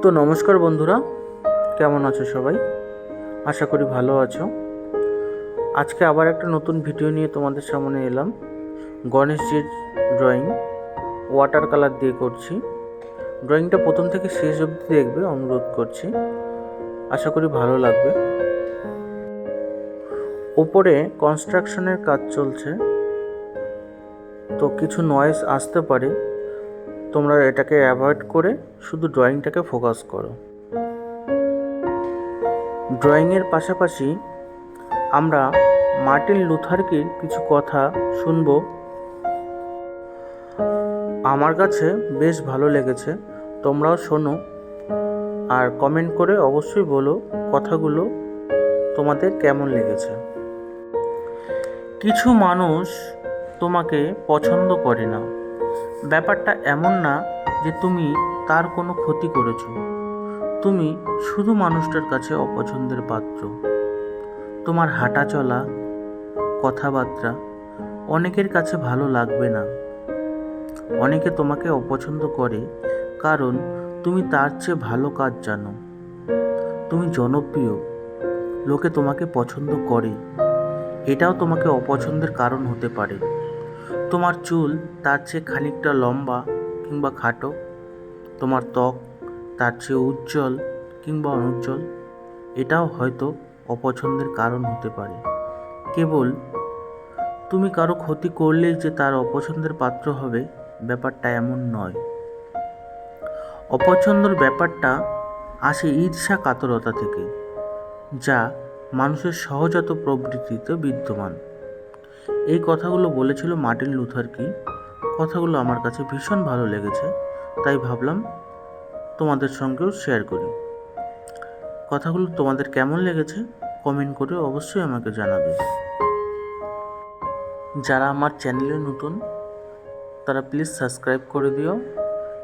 তো নমস্কার বন্ধুরা, কেমন আছো সবাই? আশা করি ভালো আছো। আজকে আবার একটা নতুন ভিডিও নিয়ে তোমাদের সামনে এলাম। গণেশজির ড্রয়িং ওয়াটার কালার দিয়ে করছি। ড্রয়িংটা প্রথম থেকে শেষ অবধি দেখবে অনুরোধ করছি, আশা করি ভালো লাগবে। ওপরে কনস্ট্রাকশনের কাজ চলছে, তো কিছু নয়েজ আসতে পারে, তোমরা এটাকে অ্যাভয়েড করে শুধু ড্রয়িংটাকে ফোকাস করো। ড্রয়িংয়ের পাশাপাশি আমরা মার্টিন লুথার কির কিছু কথা শুনব। আমার কাছে বেশ ভালো লেগেছে, তোমরাও শোনো আর কমেন্ট করে অবশ্যই বলো কথাগুলো তোমাদের কেমন লেগেছে। কিছু মানুষ তোমাকে পছন্দ করে না। ব্যাপারটা এমন না যে তুমি তার কোনো ক্ষতি করেছো, তুমি শুধু মানুষটার কাছে অপছন্দের পাত্র। তোমার হাঁটা চলা, কথাবার্তা অনেকের কাছে ভালো লাগবে না। অনেকে তোমাকে অপছন্দ করে কারণ তুমি তার চেয়ে ভালো কাজ জানো। তুমি জনপ্রিয়, লোকে তোমাকে পছন্দ করে, এটাও তোমাকে অপছন্দের কারণ হতে পারে। তোমার চুল তার চেয়ে খানিকটা লম্বা কিংবা খাটো, তোমার ত্বক তার চেয়ে উজ্জ্বল কিংবা অনুজ্জ্বল, এটাও হয়তো অপছন্দের কারণ হতে পারে। কেবল তুমি কারো ক্ষতি করলেই যে তার অপছন্দের পাত্র হবে, ব্যাপারটা এমন নয়। অপছন্দের ব্যাপারটা আসে ঈর্ষা কাতরতা থেকে, যা মানুষের সহজাত প্রবৃত্তিতে বিদ্যমান। এই কথাগুলো বলেছিল মার্টিন লুথার কি। কথাগুলো আমার কাছে ভীষণ ভালো লেগেছে, তাই ভাবলাম তোমাদের সঙ্গেও শেয়ার করি। কথাগুলো তোমাদের কেমন লেগেছে কমেন্ট করে অবশ্যই আমাকে জানাবে। যারা আমার চ্যানেলে নতুন তারা প্লিজ সাবস্ক্রাইব করে দিও,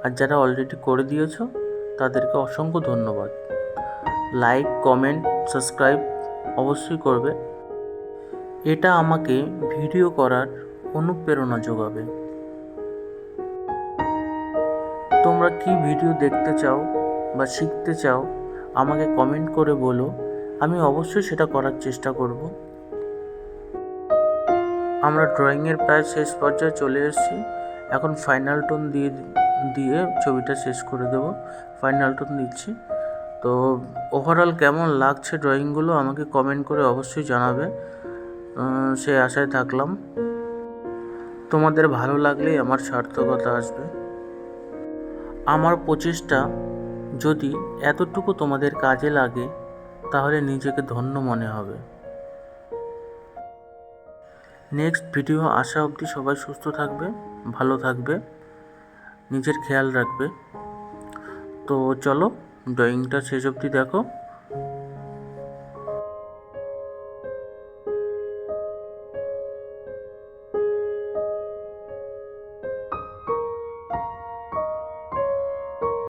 আর যারা অলরেডি করে দিয়েছো তাদেরকে অসংখ্য ধন্যবাদ। লাইক, কমেন্ট, সাবস্ক্রাইব অবশ্যই করবে, এটা আমাকে ভিডিও করার অনুপ্রেরণা যোগাবে। তোমরা কি ভিডিও দেখতে চাও বা শিখতে চাও আমাকে কমেন্ট করে বলো, আমি অবশ্যই সেটা করার চেষ্টা করব। আমরা ড্রয়িংয়ের প্রায় শেষ পর্যায়ে চলে এসেছি, এখন ফাইনাল টোন দিয়ে ছবিটা শেষ করে দেব। ফাইনাল টোন দিচ্ছি। তো ওভারঅল কেমন লাগছে ড্রয়িংগুলো আমাকে কমেন্ট করে অবশ্যই জানাবে, সে আশায় থাকলাম। তোমাদের ভালো লাগলেই আমার সার্থকতা আসবে। আমার প্রচেষ্টা যদি এতটুকু তোমাদের কাজে লাগে তাহলে নিজেকে ধন্য মনে হবে। নেক্সট ভিডিও আসা অবধি সবাই সুস্থ থাকবে, ভালো থাকবে, নিজের খেয়াল রাখবে। তো চলো ড্রয়িংটা শেষ অবধি দেখো।